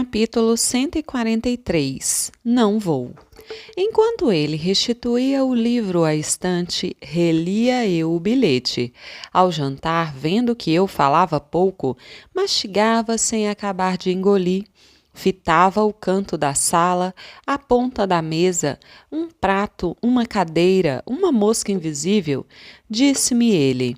Capítulo 143 Não vou. Enquanto ele restituía o livro à estante, relia eu o bilhete. Ao jantar, vendo que eu falava pouco, mastigava sem acabar de engolir. Fitava o canto da sala, a ponta da mesa, um prato, uma cadeira, uma mosca invisível. Disse-me ele: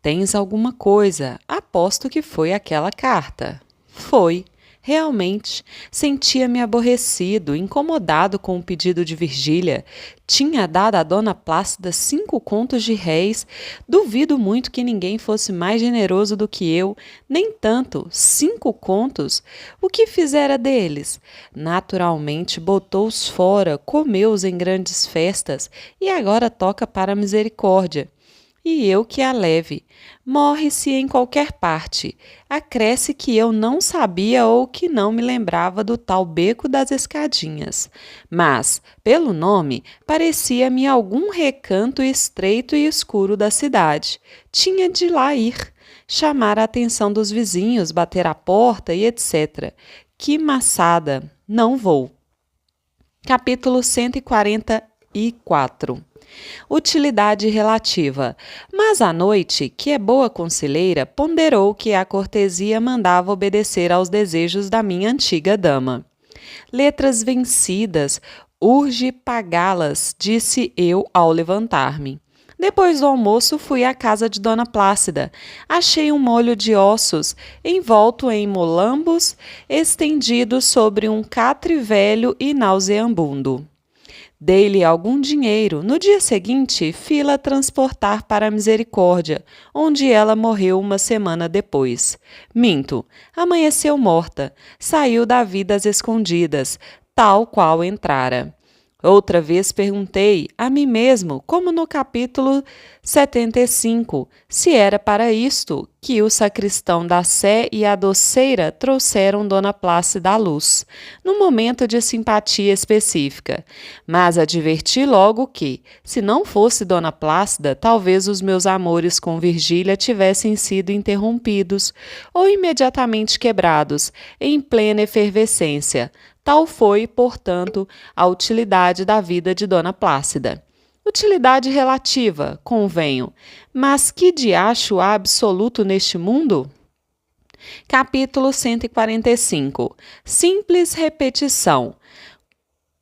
"Tens alguma coisa? Aposto que foi aquela carta." Foi. Realmente, sentia-me aborrecido, incomodado com o pedido de Virgília. Tinha dado a Dona Plácida 5 contos de réis. Duvido muito que ninguém fosse mais generoso do que eu. Nem tanto, 5 contos. O que fizera deles? Naturalmente, botou-os fora, comeu-os em grandes festas e agora toca para a misericórdia. E eu que a leve. Morre-se em qualquer parte. Acresce que eu não sabia ou que não me lembrava do tal beco das escadinhas. Mas, pelo nome, parecia-me algum recanto estreito e escuro da cidade. Tinha de lá ir, chamar a atenção dos vizinhos, bater à porta e etc. Que maçada! Não vou. Capítulo 144 Utilidade relativa. Mas à noite, que é boa conselheira, ponderou que a cortesia mandava obedecer aos desejos da minha antiga dama. Letras vencidas, urge pagá-las, disse eu ao levantar-me. Depois do almoço, fui à casa de Dona Plácida. Achei um molho de ossos, envolto em molambos, estendido sobre um catre velho e nauseabundo. Dei-lhe algum dinheiro. No dia seguinte, fila transportar para a Misericórdia, onde ela morreu uma semana depois. Minto, amanheceu morta, saiu da vida às escondidas, tal qual entrara. Outra vez perguntei a mim mesmo, como no capítulo 75, se era para isto que o sacristão da Sé e a doceira trouxeram Dona Plácida à luz, num momento de simpatia específica. Mas adverti logo que, se não fosse Dona Plácida, talvez os meus amores com Virgília tivessem sido interrompidos ou imediatamente quebrados, em plena efervescência. Tal foi, portanto, a utilidade da vida de Dona Plácida. Utilidade relativa, convenho, mas que diacho há absoluto neste mundo? Capítulo 145 Simples repetição.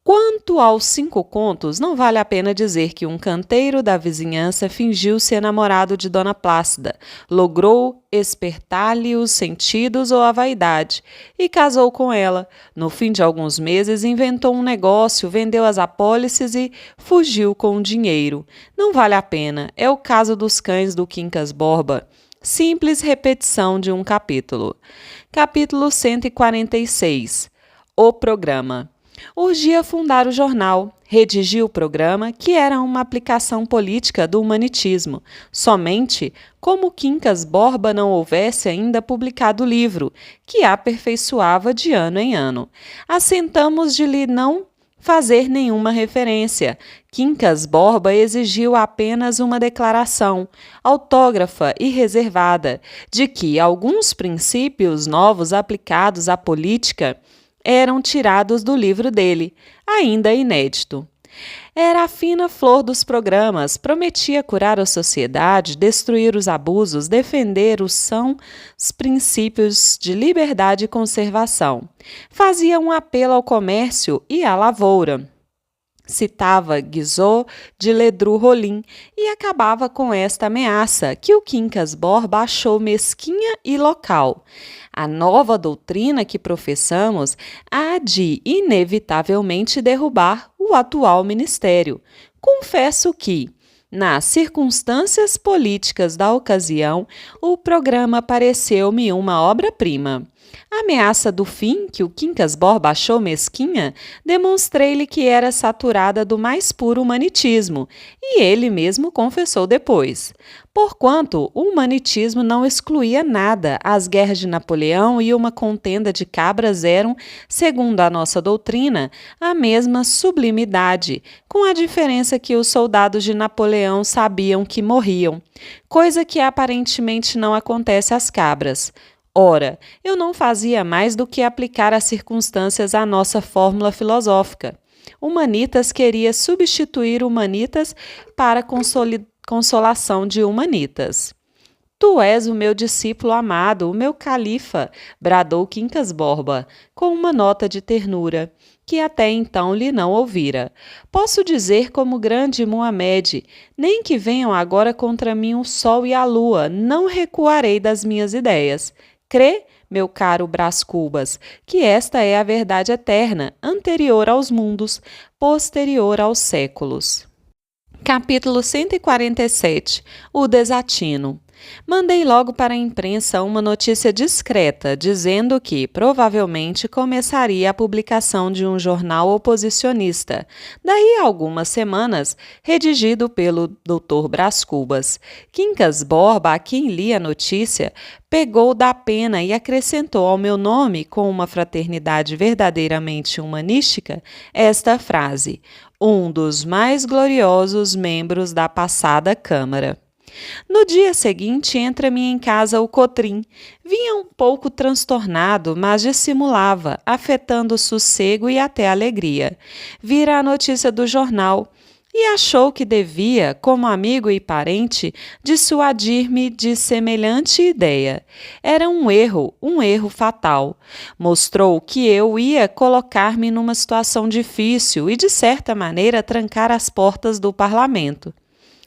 Quanto aos 5 contos, não vale a pena dizer que um canteiro da vizinhança fingiu ser namorado de Dona Plácida, logrou espertar-lhe os sentidos ou a vaidade, e casou com ela. No fim de alguns meses, inventou um negócio, vendeu as apólices e fugiu com o dinheiro. Não vale a pena, é o caso dos cães do Quincas Borba. Simples repetição de um capítulo. Capítulo 146 O programa. Urgia fundar o jornal, redigi o programa, que era uma aplicação política do humanitismo, somente como Quincas Borba não houvesse ainda publicado o livro, que aperfeiçoava de ano em ano. Assentamos de lhe não fazer nenhuma referência. Quincas Borba exigiu apenas uma declaração, autógrafa e reservada, de que alguns princípios novos aplicados à política eram tirados do livro dele, ainda inédito. Era a fina flor dos programas, prometia curar a sociedade, destruir os abusos, defender os sãos princípios de liberdade e conservação. Fazia um apelo ao comércio e à lavoura. Citava Guizot de Ledru-Rollin e acabava com esta ameaça, que o Quincas Borba achou mesquinha e local. A nova doutrina que professamos há de, inevitavelmente, derrubar o atual ministério. Confesso que, nas circunstâncias políticas da ocasião, o programa pareceu-me uma obra-prima. A ameaça do fim, que o Quincas Borba achou mesquinha, demonstrei-lhe que era saturada do mais puro humanitismo, e ele mesmo confessou depois. Porquanto o humanitismo não excluía nada, as guerras de Napoleão e uma contenda de cabras eram, segundo a nossa doutrina, a mesma sublimidade, com a diferença que os soldados de Napoleão sabiam que morriam, coisa que aparentemente não acontece às cabras. Ora, eu não fazia mais do que aplicar as circunstâncias à nossa fórmula filosófica. Humanitas queria substituir Humanitas para consolação de Humanitas. Tu és o meu discípulo amado, o meu califa, bradou Quincas Borba, com uma nota de ternura, que até então lhe não ouvira. Posso dizer como grande Muhammad, nem que venham agora contra mim o sol e a lua, não recuarei das minhas ideias. Crê, meu caro Brás Cubas, que esta é a verdade eterna, anterior aos mundos, posterior aos séculos. Capítulo 147. O desatino. Mandei logo para a imprensa uma notícia discreta, dizendo que, provavelmente, começaria a publicação de um jornal oposicionista, daí a algumas semanas, redigido pelo Dr. Brás Cubas. Quincas Borba, a quem li a notícia, pegou da pena e acrescentou ao meu nome, com uma fraternidade verdadeiramente humanística, esta frase: um dos mais gloriosos membros da passada Câmara. No dia seguinte, entra-me em casa o Cotrim. Vinha um pouco transtornado, mas dissimulava, afetando o sossego e até a alegria. Vira a notícia do jornal e achou que devia, como amigo e parente, dissuadir-me de semelhante ideia. Era um erro fatal. Mostrou que eu ia colocar-me numa situação difícil e, de certa maneira, trancar as portas do parlamento.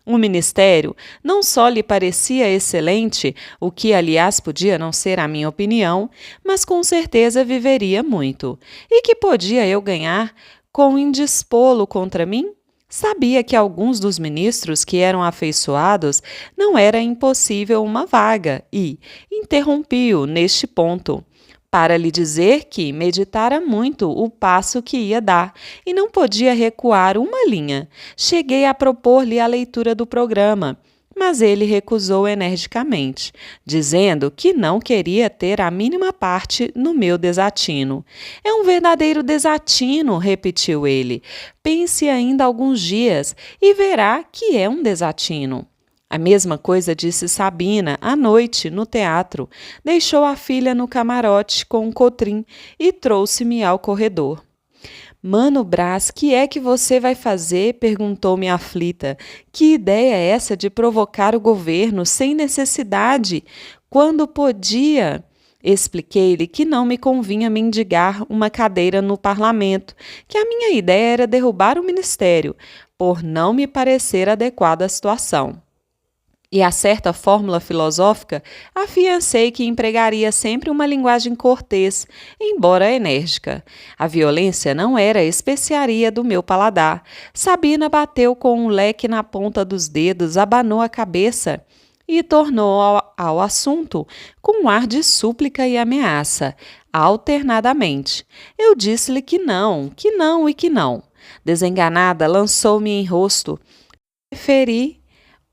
O ministério não só lhe parecia excelente, o que, aliás, podia não ser a minha opinião, mas com certeza viveria muito. E que podia eu ganhar com indispô-lo contra mim? Sabia que alguns dos ministros que eram afeiçoados não era impossível uma vaga e interrompi-o neste ponto, para lhe dizer que meditara muito o passo que ia dar e não podia recuar uma linha. Cheguei a propor-lhe a leitura do programa, mas ele recusou energicamente, dizendo que não queria ter a mínima parte no meu desatino. É um verdadeiro desatino, repetiu ele. Pense ainda alguns dias e verá que é um desatino. A mesma coisa disse Sabina à noite no teatro. Deixou a filha no camarote com um Cotrim e trouxe-me ao corredor. Mano Brás, que é que você vai fazer? Perguntou-me aflita. Que ideia é essa de provocar o governo sem necessidade, quando podia? Expliquei-lhe que não me convinha mendigar uma cadeira no parlamento, que a minha ideia era derrubar o ministério, por não me parecer adequada à situação. E a certa fórmula filosófica, afiancei que empregaria sempre uma linguagem cortês, embora enérgica. A violência não era a especiaria do meu paladar. Sabina bateu com um leque na ponta dos dedos, abanou a cabeça e tornou ao assunto com um ar de súplica e ameaça, alternadamente. Eu disse-lhe que não e que não. Desenganada, lançou-me em rosto. Preferi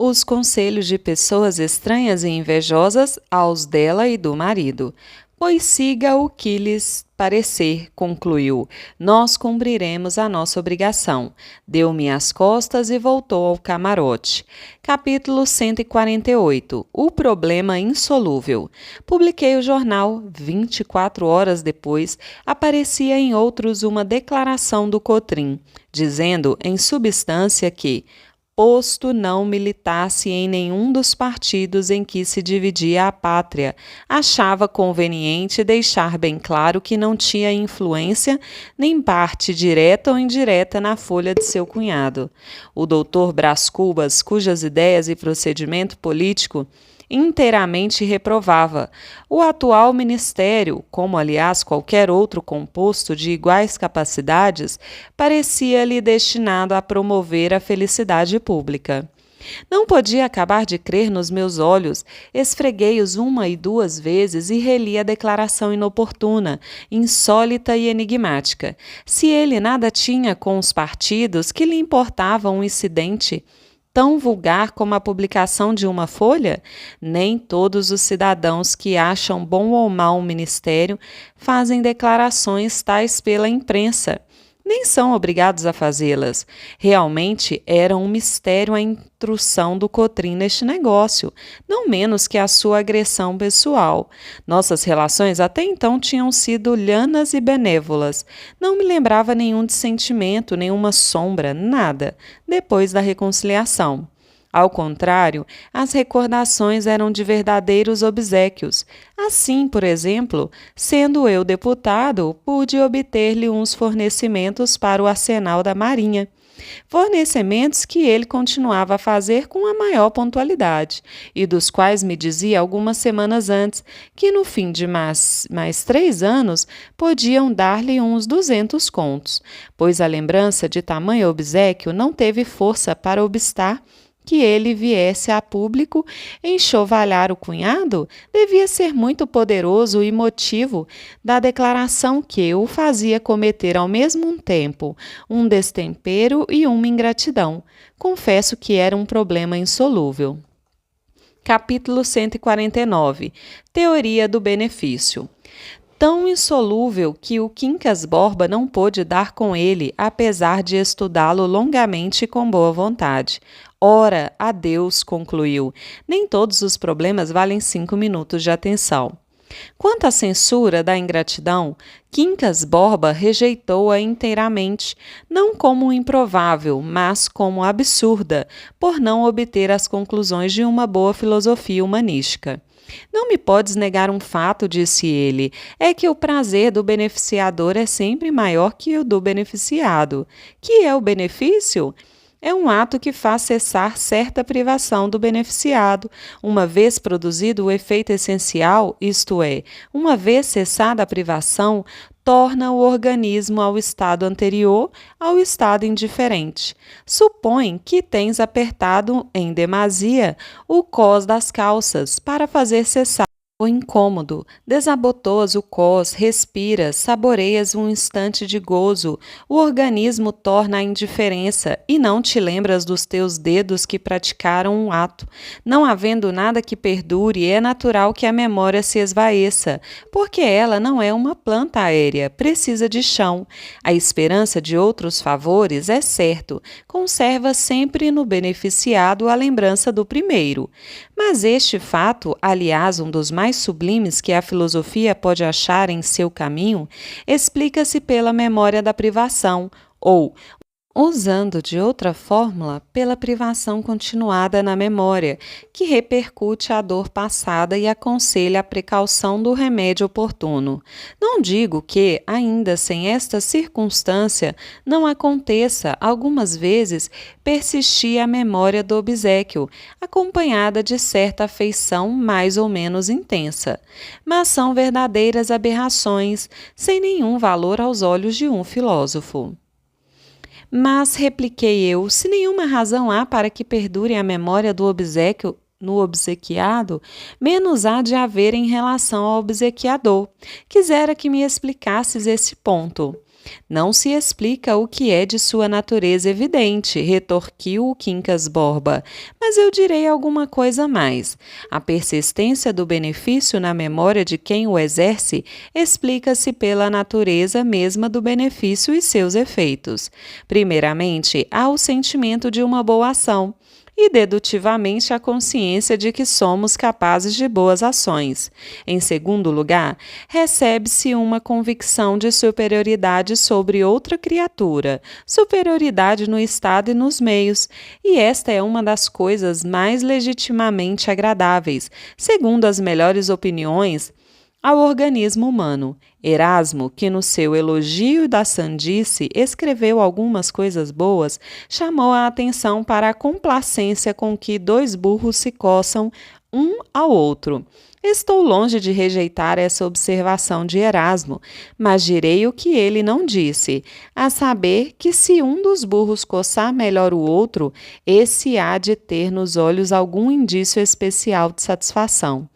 os conselhos de pessoas estranhas e invejosas aos dela e do marido. Pois siga o que lhes parecer, concluiu. Nós cumpriremos a nossa obrigação. Deu-me as costas e voltou ao camarote. Capítulo 148. O problema insolúvel. Publiquei o jornal. 24 horas depois, aparecia em outros uma declaração do Cotrim, dizendo, em substância, que posto não militasse em nenhum dos partidos em que se dividia a pátria, achava conveniente deixar bem claro que não tinha influência nem parte direta ou indireta na folha de seu cunhado. O doutor Brás Cubas, cujas ideias e procedimento político inteiramente reprovava. O atual ministério, como aliás qualquer outro composto de iguais capacidades, parecia-lhe destinado a promover a felicidade pública. Não podia acabar de crer nos meus olhos, esfreguei-os uma e duas vezes e reli a declaração inoportuna, insólita e enigmática. Se ele nada tinha com os partidos, que lhe importava um incidente tão vulgar como a publicação de uma folha? Nem todos os cidadãos que acham bom ou mal um ministério fazem declarações tais pela imprensa. nem são obrigados a fazê-las. Realmente era um mistério a intrusão do Cotrim neste negócio, não menos que a sua agressão pessoal. Nossas relações até então tinham sido lhanas e benévolas. Não me lembrava nenhum dissentimento, nenhuma sombra, nada, depois da reconciliação. Ao contrário, as recordações eram de verdadeiros obséquios. Assim, por exemplo, sendo eu deputado, pude obter-lhe uns fornecimentos para o arsenal da Marinha. Fornecimentos que ele continuava a fazer com a maior pontualidade, e dos quais me dizia algumas semanas antes que no fim de mais 3 anos podiam dar-lhe uns 200 contos, pois a lembrança de tamanho obséquio não teve força para obstar que ele viesse a público enxovalhar o cunhado. Devia ser muito poderoso e motivo da declaração que o fazia cometer ao mesmo tempo um destempero e uma ingratidão. Confesso que era um problema insolúvel. Capítulo 149. Teoria do benefício. Tão insolúvel que o Quincas Borba não pôde dar com ele, apesar de estudá-lo longamente e com boa vontade. Ora, adeus, concluiu. Nem todos os problemas valem 5 minutos de atenção. Quanto à censura da ingratidão, Quincas Borba rejeitou-a inteiramente, não como improvável, mas como absurda, por não obter as conclusões de uma boa filosofia humanística. Não me podes negar um fato, disse ele, é que o prazer do beneficiador é sempre maior que o do beneficiado. Que é o benefício? É um ato que faz cessar certa privação do beneficiado, uma vez produzido o efeito essencial, isto é, uma vez cessada a privação, torna o organismo ao estado anterior, ao estado indiferente. Supõe que tens apertado em demasia o cós das calças para fazer cessar o incômodo, desabotoas o cós, respiras, saboreias um instante de gozo, o organismo torna a indiferença e não te lembras dos teus dedos que praticaram um ato. Não havendo nada que perdure, é natural que a memória se esvaeça, porque ela não é uma planta aérea, precisa de chão. A esperança de outros favores, é certo, conserva sempre no beneficiado a lembrança do primeiro. Mas este fato, aliás, um dos mais sublimes que a filosofia pode achar em seu caminho, explica-se pela memória da privação, ou, usando de outra fórmula, pela privação continuada na memória, que repercute a dor passada e aconselha a precaução do remédio oportuno. Não digo que, ainda sem esta circunstância, não aconteça, algumas vezes, persistir a memória do obséquio, acompanhada de certa afeição mais ou menos intensa. Mas são verdadeiras aberrações, sem nenhum valor aos olhos de um filósofo. Mas, repliquei eu, se nenhuma razão há para que perdure a memória do obséquio no obsequiado, menos há de haver em relação ao obsequiador. Quisera que me explicasses esse ponto. Não se explica o que é de sua natureza evidente, retorquiu o Quincas Borba, mas eu direi alguma coisa mais. A persistência do benefício na memória de quem o exerce explica-se pela natureza mesma do benefício e seus efeitos. Primeiramente, há o sentimento de uma boa ação, e dedutivamente a consciência de que somos capazes de boas ações. Em segundo lugar, recebe-se uma convicção de superioridade sobre outra criatura, superioridade no estado e nos meios, e esta é uma das coisas mais legitimamente agradáveis, segundo as melhores opiniões, ao organismo humano. Erasmo, que no seu elogio da sandice escreveu algumas coisas boas, chamou a atenção para a complacência com que 2 burros se coçam um ao outro. Estou longe de rejeitar essa observação de Erasmo, mas direi o que ele não disse, a saber que se um dos burros coçar melhor o outro, esse há de ter nos olhos algum indício especial de satisfação.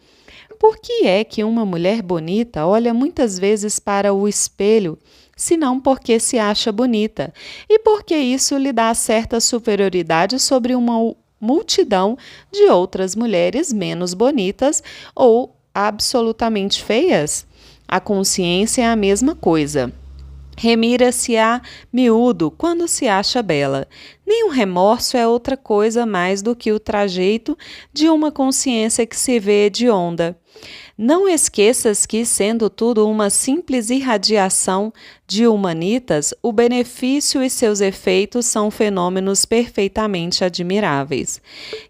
Por que é que uma mulher bonita olha muitas vezes para o espelho, senão porque se acha bonita, e porque isso lhe dá certa superioridade sobre uma multidão de outras mulheres menos bonitas ou absolutamente feias? A consciência é a mesma coisa. Remira-se a miúdo quando se acha bela. Nenhum remorso é outra coisa mais do que o trajeito de uma consciência que se vê hedionda. Não esqueças que, sendo tudo uma simples irradiação de humanitas, o benefício e seus efeitos são fenômenos perfeitamente admiráveis.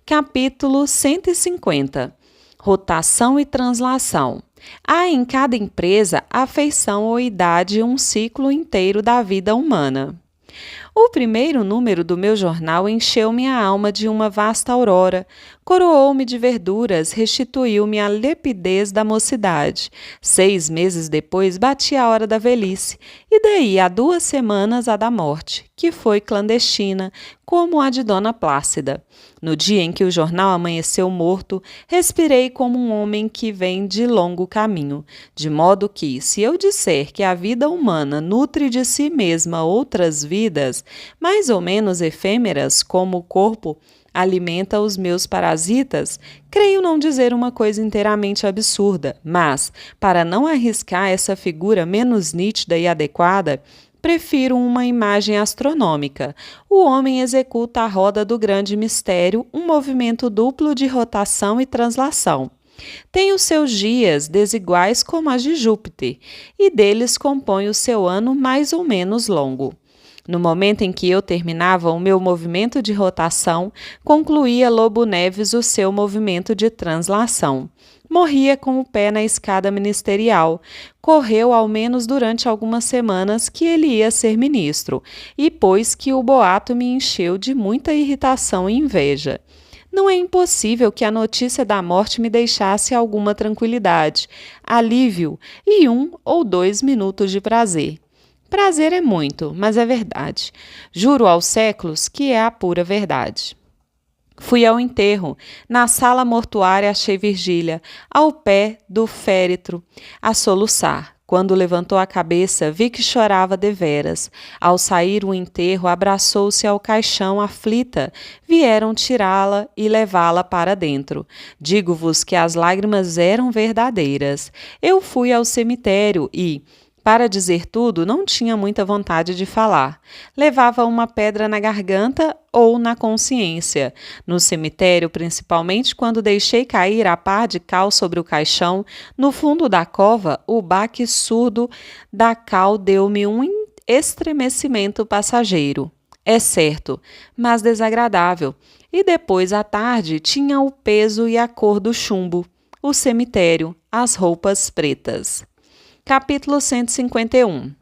Capítulo 150. Rotação e translação. Há em cada empresa, afeição ou idade um ciclo inteiro da vida humana. O primeiro número do meu jornal encheu minha alma de uma vasta aurora, coroou-me de verduras, restituiu-me a lepidez da mocidade. 6 meses depois bati a hora da velhice, e daí a 2 semanas a da morte, que foi clandestina, como a de Dona Plácida. No dia em que o jornal amanheceu morto, respirei como um homem que vem de longo caminho, de modo que, se eu disser que a vida humana nutre de si mesma outras vidas, mais ou menos efêmeras, como o corpo alimenta os meus parasitas, creio não dizer uma coisa inteiramente absurda, mas, para não arriscar essa figura menos nítida e adequada, prefiro uma imagem astronômica. O homem executa a roda do grande mistério, um movimento duplo de rotação e translação. Tem os seus dias desiguais como as de Júpiter, e deles compõe o seu ano mais ou menos longo. No momento em que eu terminava o meu movimento de rotação, concluía Lobo Neves o seu movimento de translação. Morria com o pé na escada ministerial. Correu ao menos durante algumas semanas que ele ia ser ministro, e pois que o boato me encheu de muita irritação e inveja. Não é impossível que a notícia da morte me deixasse alguma tranquilidade, alívio e 1 ou 2 minutos de prazer. Prazer é muito, mas é verdade. Juro aos séculos que é a pura verdade. Fui ao enterro. Na sala mortuária achei Virgília, ao pé do féretro, a soluçar. Quando levantou a cabeça, vi que chorava deveras. Ao sair o enterro, abraçou-se ao caixão aflita. Vieram tirá-la e levá-la para dentro. Digo-vos que as lágrimas eram verdadeiras. Eu fui ao cemitério e, para dizer tudo, não tinha muita vontade de falar. Levava uma pedra na garganta ou na consciência. No cemitério, principalmente quando deixei cair a pá de cal sobre o caixão, no fundo da cova, o baque surdo da cal deu-me um estremecimento passageiro. É certo, mas desagradável. E depois, à tarde, tinha o peso e a cor do chumbo, o cemitério, as roupas pretas. Capítulo 151.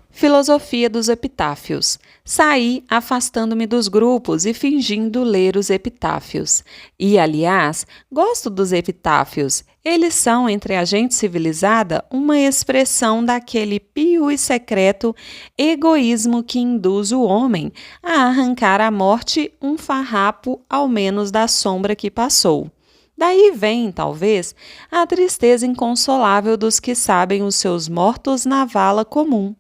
Filosofia dos epitáfios. Saí afastando-me dos grupos e fingindo ler os epitáfios. E, aliás, gosto dos epitáfios. Eles são, entre a gente civilizada, uma expressão daquele pio e secreto egoísmo que induz o homem a arrancar à morte um farrapo ao menos da sombra que passou. Daí vem, talvez, a tristeza inconsolável dos que sabem os seus mortos na vala comum.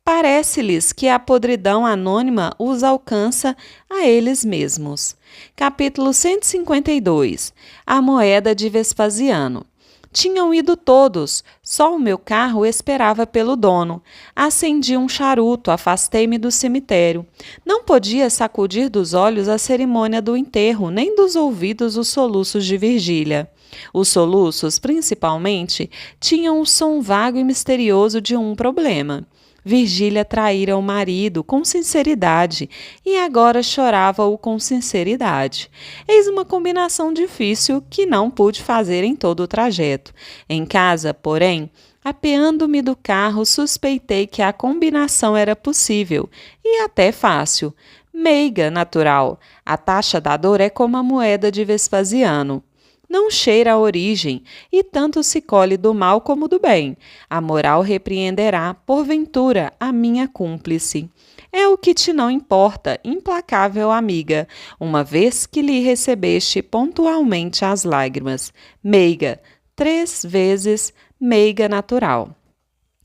Parece-lhes que a podridão anônima os alcança a eles mesmos. Capítulo 152. A moeda de Vespasiano. Tinham ido todos, só o meu carro esperava pelo dono. Acendi um charuto, afastei-me do cemitério. Não podia sacudir dos olhos a cerimônia do enterro, nem dos ouvidos os soluços de Virgília. Os soluços, principalmente, tinham o som vago e misterioso de um problema. Virgília traíra o marido com sinceridade e agora chorava-o com sinceridade. Eis uma combinação difícil que não pude fazer em todo o trajeto. Em casa, porém, apeando-me do carro, suspeitei que a combinação era possível e até fácil. Meiga, natural. A taxa da dor é como a moeda de Vespasiano. Não cheira a origem, e tanto se colhe do mal como do bem. A moral repreenderá, porventura, a minha cúmplice. É o que te não importa, implacável amiga, uma vez que lhe recebeste pontualmente as lágrimas. Meiga, 3 vezes meiga natural.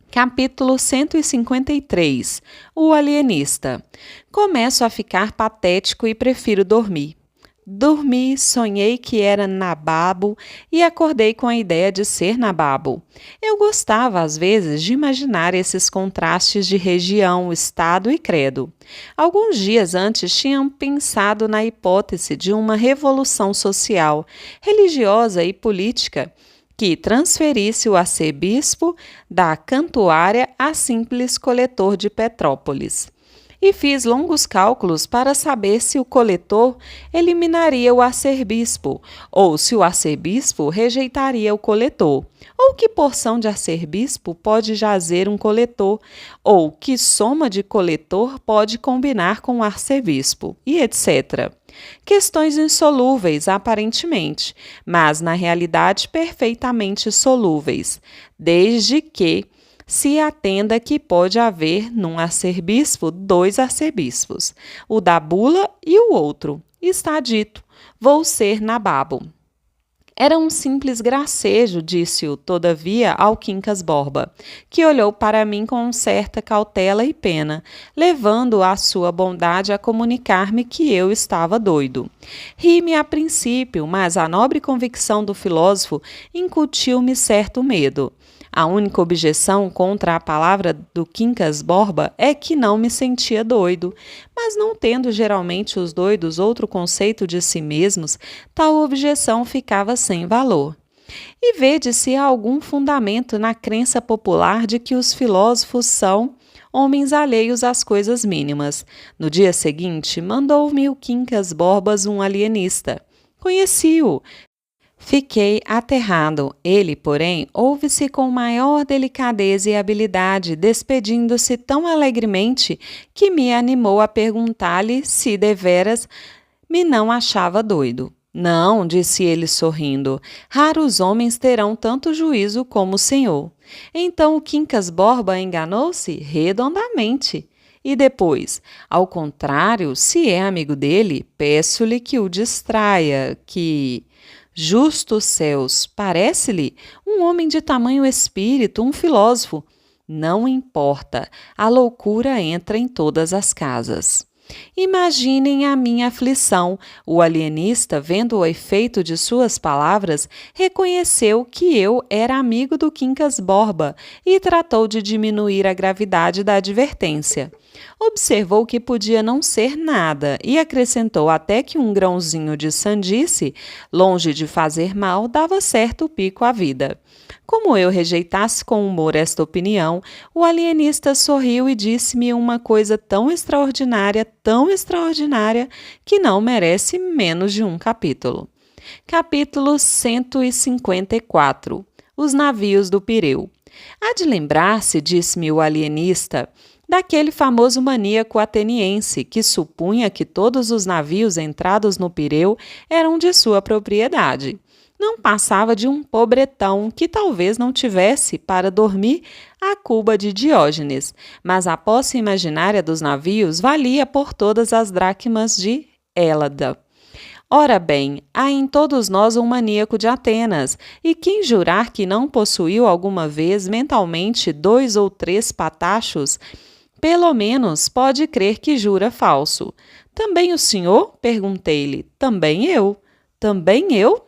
Capítulo 153. O alienista. Começo a ficar patético e prefiro dormir. Dormi, sonhei que era nababo e acordei com a ideia de ser nababo. Eu gostava, às vezes, de imaginar esses contrastes de região, estado e credo. Alguns dias antes tinham pensado na hipótese de uma revolução social, religiosa e política que transferisse o arcebispo da cantuária a simples coletor de Petrópolis. E fiz longos cálculos para saber se o coletor eliminaria o arcebispo, ou se o arcebispo rejeitaria o coletor, ou que porção de arcebispo pode jazer um coletor, ou que soma de coletor pode combinar com o arcebispo, e etc. Questões insolúveis, aparentemente, mas na realidade perfeitamente solúveis, desde que se atenda que pode haver num arcebispo 2 arcebispos, o da bula e o outro. Está dito, vou ser nababo. Era um simples gracejo, disse-o, todavia, ao Quincas Borba, que olhou para mim com certa cautela e pena, levando a sua bondade a comunicar-me que eu estava doido. Ri-me a princípio, mas a nobre convicção do filósofo incutiu-me certo medo. A única objeção contra a palavra do Quincas Borba é que não me sentia doido, mas não tendo geralmente os doidos outro conceito de si mesmos, tal objeção ficava sem valor. E vede se há algum fundamento na crença popular de que os filósofos são homens alheios às coisas mínimas. No dia seguinte, mandou-me o Quincas Borbas um alienista. Conheci-o. Fiquei aterrado. Ele, porém, ouve-se com maior delicadeza e habilidade, despedindo-se tão alegremente que me animou a perguntar-lhe se deveras me não achava doido. Não, disse ele sorrindo, raros homens terão tanto juízo como o senhor. Então o Quincas Borba enganou-se redondamente. E depois, ao contrário, se é amigo dele, peço-lhe que o distraia, que... Justos céus, parece-lhe um homem de tamanho espírito, um filósofo. Não importa, a loucura entra em todas as casas. Imaginem a minha aflição. O alienista, vendo o efeito de suas palavras, reconheceu que eu era amigo do Quincas Borba e tratou de diminuir a gravidade da advertência. Observou que podia não ser nada e acrescentou até que um grãozinho de sandice, longe de fazer mal, dava certo pico à vida. Como eu rejeitasse com humor esta opinião, o alienista sorriu e disse-me uma coisa tão extraordinária, que não merece menos de um capítulo. Capítulo 154. Os navios do Pireu. Há de lembrar-se, disse-me o alienista, daquele famoso maníaco ateniense que supunha que todos os navios entrados no Pireu eram de sua propriedade. Não passava de um pobretão que talvez não tivesse, para dormir, a cuba de Diógenes, mas a posse imaginária dos navios valia por todas as dracmas de Hélada. Ora bem, há em todos nós um maníaco de Atenas, e quem jurar que não possuiu alguma vez mentalmente 2 ou 3 patachos, pelo menos pode crer que jura falso. Também o senhor? Perguntei-lhe. Também eu. Também eu?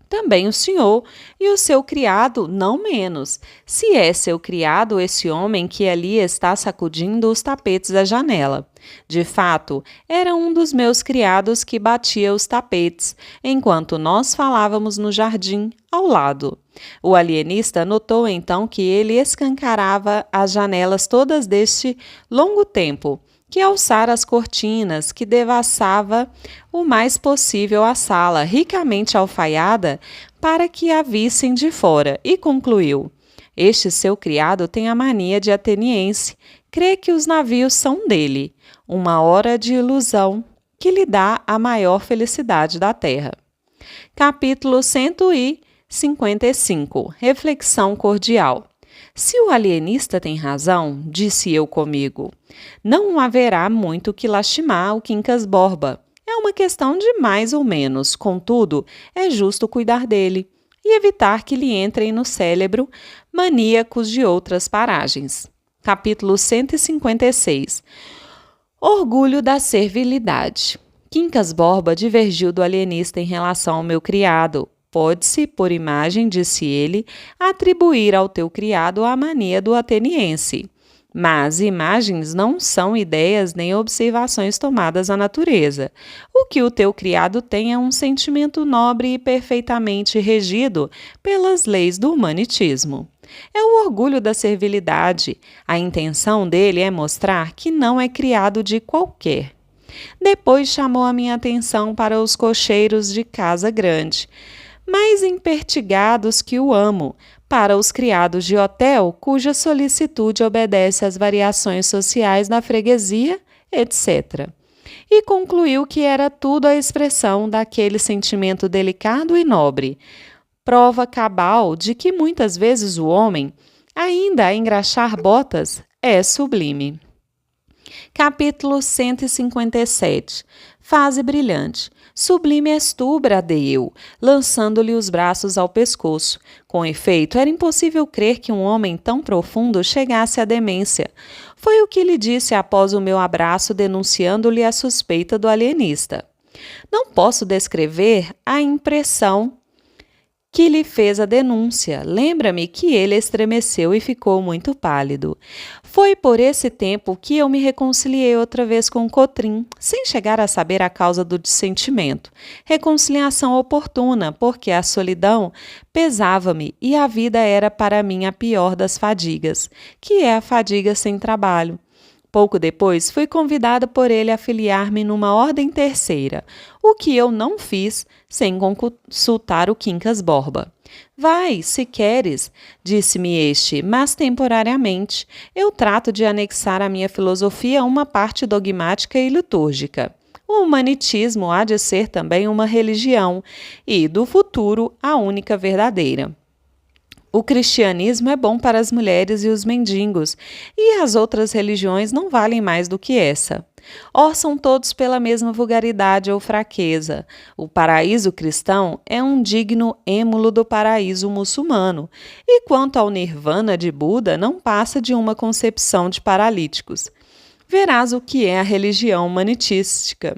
Também o senhor, e o seu criado, não menos. Se é seu criado esse homem que ali está sacudindo os tapetes da janela. De fato, era um dos meus criados que batia os tapetes, enquanto nós falávamos no jardim, ao lado. O alienista notou então que ele escancarava as janelas todas deste longo tempo, que alçara as cortinas, que devassava o mais possível a sala, ricamente alfaiada, para que a vissem de fora, e concluiu: este seu criado tem a mania de ateniense, crê que os navios são dele, uma hora de ilusão que lhe dá a maior felicidade da terra. Capítulo 155. Reflexão cordial. Se o alienista tem razão, disse eu comigo, não haverá muito que lastimar o Quincas Borba. É uma questão de mais ou menos, contudo, é justo cuidar dele e evitar que lhe entrem no cérebro maníacos de outras paragens. Capítulo 156. Orgulho da servilidade. Quincas Borba divergiu do alienista em relação ao meu criado. Pode-se, por imagem, disse ele, atribuir ao teu criado a mania do ateniense. Mas imagens não são ideias nem observações tomadas à natureza. O que o teu criado tem é um sentimento nobre e perfeitamente regido pelas leis do humanitismo. É o orgulho da servilidade. A intenção dele é mostrar que não é criado de qualquer. Depois chamou a minha atenção para os cocheiros de casa grande, mais empertigados que o amo, para os criados de hotel cuja solicitude obedece às variações sociais da freguesia, etc. E concluiu que era tudo a expressão daquele sentimento delicado e nobre, prova cabal de que muitas vezes o homem, ainda a engraxar botas, é sublime. Capítulo 157. Fase brilhante. Sublime és tu, bradei eu, lançando-lhe os braços ao pescoço. Com efeito, era impossível crer que um homem tão profundo chegasse à demência. Foi o que lhe disse após o meu abraço, denunciando-lhe a suspeita do alienista. Não posso descrever a impressão que lhe fez a denúncia. Lembra-me que ele estremeceu e ficou muito pálido. Foi por esse tempo que eu me reconciliei outra vez com Cotrim, sem chegar a saber a causa do dissentimento. Reconciliação oportuna, porque a solidão pesava-me e a vida era para mim a pior das fadigas, que é a fadiga sem trabalho. Pouco depois, fui convidada por ele a filiar-me numa ordem terceira, o que eu não fiz sem consultar o Quincas Borba. Vai, se queres, disse-me este, mas temporariamente. Eu trato de anexar à minha filosofia uma parte dogmática e litúrgica. O humanitismo há de ser também uma religião e, do futuro, a única verdadeira. O cristianismo é bom para as mulheres e os mendigos, e as outras religiões não valem mais do que essa. Orçam todos pela mesma vulgaridade ou fraqueza. O paraíso cristão é um digno émulo do paraíso muçulmano, e quanto ao nirvana de Buda, não passa de uma concepção de paralíticos. Verás o que é a religião humanitística.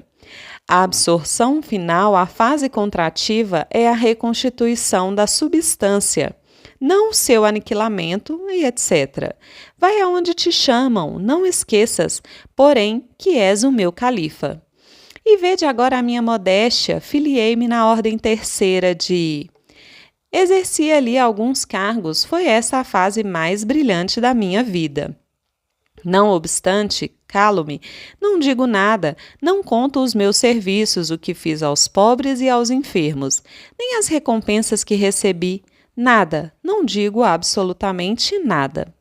A absorção final, a fase contrativa, é a reconstituição da substância, não seu aniquilamento e etc. Vai aonde te chamam, não esqueças, porém, que és o meu califa. E vede agora a minha modéstia, filiei-me na ordem terceira de... Exerci ali alguns cargos, foi essa a fase mais brilhante da minha vida. Não obstante, calo-me, não digo nada, não conto os meus serviços, o que fiz aos pobres e aos enfermos, nem as recompensas que recebi. Nada, não digo absolutamente nada.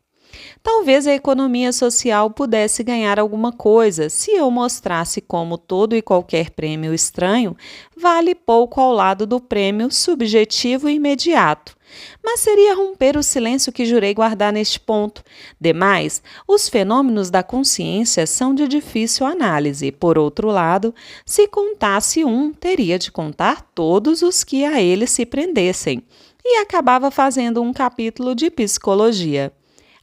Talvez a economia social pudesse ganhar alguma coisa se eu mostrasse como todo e qualquer prêmio estranho vale pouco ao lado do prêmio subjetivo e imediato. Mas seria romper o silêncio que jurei guardar neste ponto. Demais, os fenômenos da consciência são de difícil análise. Por outro lado, se contasse um, teria de contar todos os que a ele se prendessem. E acabava fazendo um capítulo de psicologia.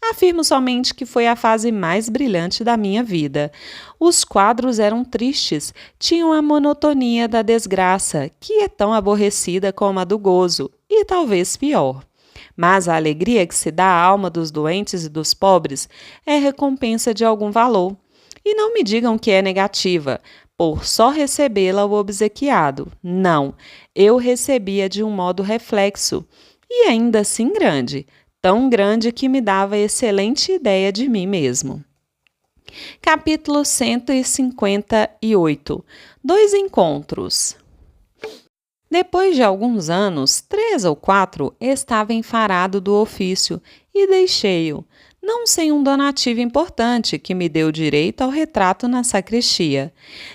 Afirmo somente que foi a fase mais brilhante da minha vida. Os quadros eram tristes, tinham a monotonia da desgraça, que é tão aborrecida como a do gozo, e talvez pior. Mas a alegria que se dá à alma dos doentes e dos pobres é recompensa de algum valor. E não me digam que é negativa, por só recebê-la o obsequiado. Não, eu recebia de um modo reflexo, e ainda assim grande, tão grande que me dava excelente ideia de mim mesmo. Capítulo 158. 2 encontros. Depois de alguns anos, 3 ou 4, estava enfarado do ofício e deixei-o, não sem um donativo importante que me deu direito ao retrato na sacristia.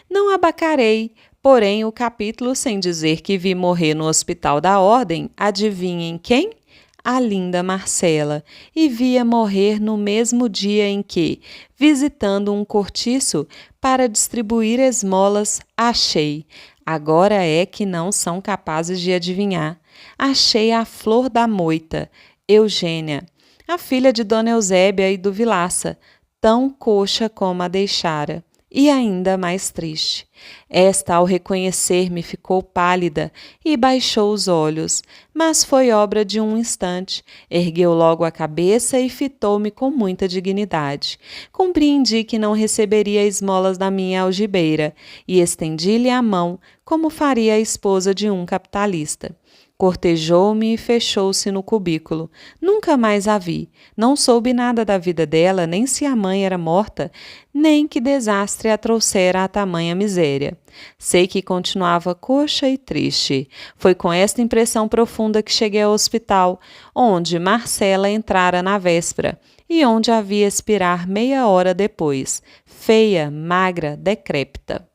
Não abacarei, porém, o capítulo sem dizer que vi morrer no hospital da ordem, adivinhem quem? A linda Marcela, e via morrer no mesmo dia em que, visitando um cortiço para distribuir esmolas, achei. Agora é que não são capazes de adivinhar. Achei a flor da moita, Eugênia, a filha de Dona Eusébia e do Vilaça, tão coxa como a deixara. e ainda mais triste. Esta, ao reconhecer-me, ficou pálida e baixou os olhos, mas foi obra de um instante. Ergueu logo a cabeça e fitou-me com muita dignidade. Compreendi que não receberia esmolas da minha algibeira e estendi-lhe a mão, como faria a esposa de um capitalista. Cortejou-me e fechou-se no cubículo. Nunca mais a vi. Não soube nada da vida dela, nem se a mãe era morta, nem que desastre a trouxera a tamanha miséria. Sei que continuava coxa e triste. Foi com esta impressão profunda que cheguei ao hospital, onde Marcela entrara na véspera e onde a vi expirar meia hora depois, feia, magra, decrépita.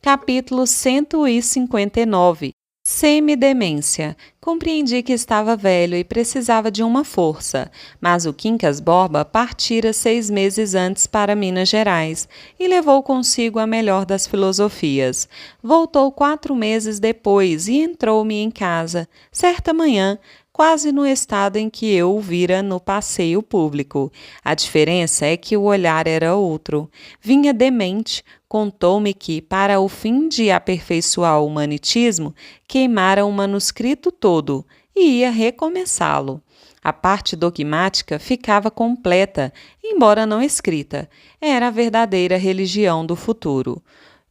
Capítulo 159. Semidemência. Compreendi que estava velho e precisava de uma força, mas o Quincas Borba partira 6 meses antes para Minas Gerais e levou consigo a melhor das filosofias. Voltou 4 meses depois e entrou-me em casa, certa manhã, quase no estado em que eu o vira no passeio público. A diferença é que o olhar era outro. Vinha demente, contou-me que, para o fim de aperfeiçoar o humanitismo, queimara o manuscrito todo e ia recomeçá-lo. A parte dogmática ficava completa, embora não escrita. Era a verdadeira religião do futuro.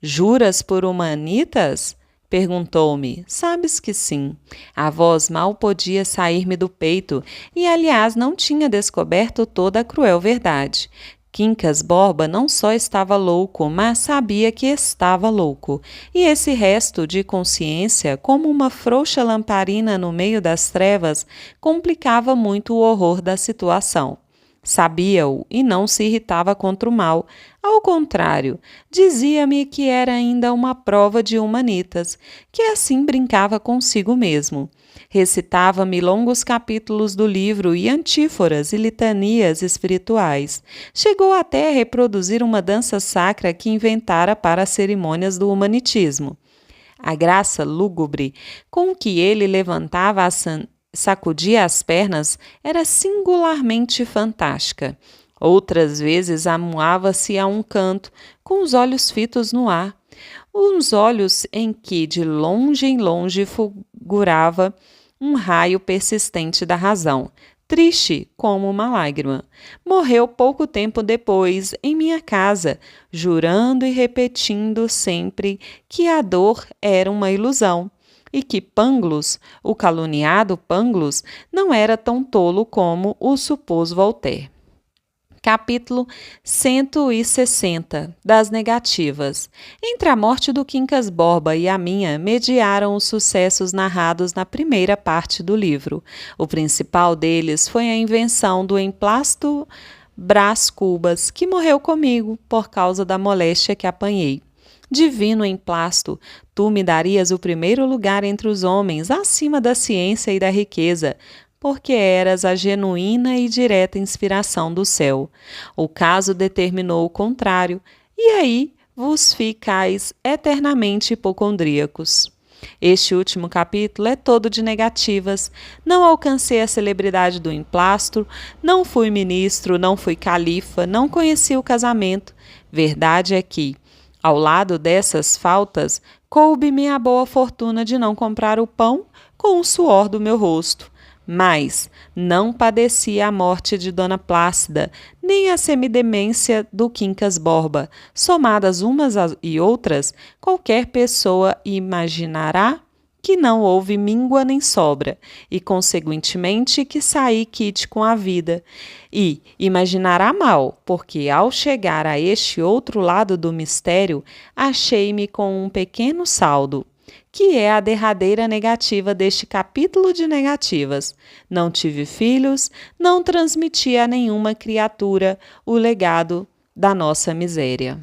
Juras por humanitas? Perguntou-me. Sabes que sim. A voz mal podia sair-me do peito e, aliás, não tinha descoberto toda a cruel verdade. Quincas Borba não só estava louco, mas sabia que estava louco. E esse resto de consciência, como uma frouxa lamparina no meio das trevas, complicava muito o horror da situação. Sabia-o e não se irritava contra o mal. Ao contrário, dizia-me que era ainda uma prova de humanitas, que assim brincava consigo mesmo. Recitava-me longos capítulos do livro e antíforas e litanias espirituais. Chegou até a reproduzir uma dança sacra que inventara para as cerimônias do humanitismo. A graça lúgubre com que ele levantava sacudia as pernas era singularmente fantástica. Outras vezes amuava-se a um canto, com os olhos fitos no ar, uns olhos em que de longe em longe fulgurava um raio persistente da razão, triste como uma lágrima. Morreu pouco tempo depois, em minha casa, jurando e repetindo sempre que a dor era uma ilusão e que Pangloss, o caluniado Pangloss, não era tão tolo como o supôs Voltaire. Capítulo 160. Das negativas. Entre a morte do Quincas Borba e a minha, mediaram os sucessos narrados na primeira parte do livro. O principal deles foi a invenção do emplasto Brás Cubas, que morreu comigo por causa da moléstia que apanhei. Divino emplasto, tu me darias o primeiro lugar entre os homens, acima da ciência e da riqueza, porque eras a genuína e direta inspiração do céu. O caso determinou o contrário, e aí vos ficais eternamente hipocondríacos. Este último capítulo é todo de negativas. Não alcancei a celebridade do emplastro, não fui ministro, não fui califa, não conheci o casamento. Verdade é que, ao lado dessas faltas, coube-me a boa fortuna de não comprar o pão com o suor do meu rosto. Mas não padeci a morte de Dona Plácida, nem a semidemência do Quincas Borba. Somadas umas e outras, qualquer pessoa imaginará que não houve míngua nem sobra, e conseguintemente que saí quite com a vida. E imaginará mal, porque ao chegar a este outro lado do mistério, achei-me com um pequeno saldo, que é a derradeira negativa deste capítulo de negativas. Não tive filhos, não transmiti a nenhuma criatura o legado da nossa miséria.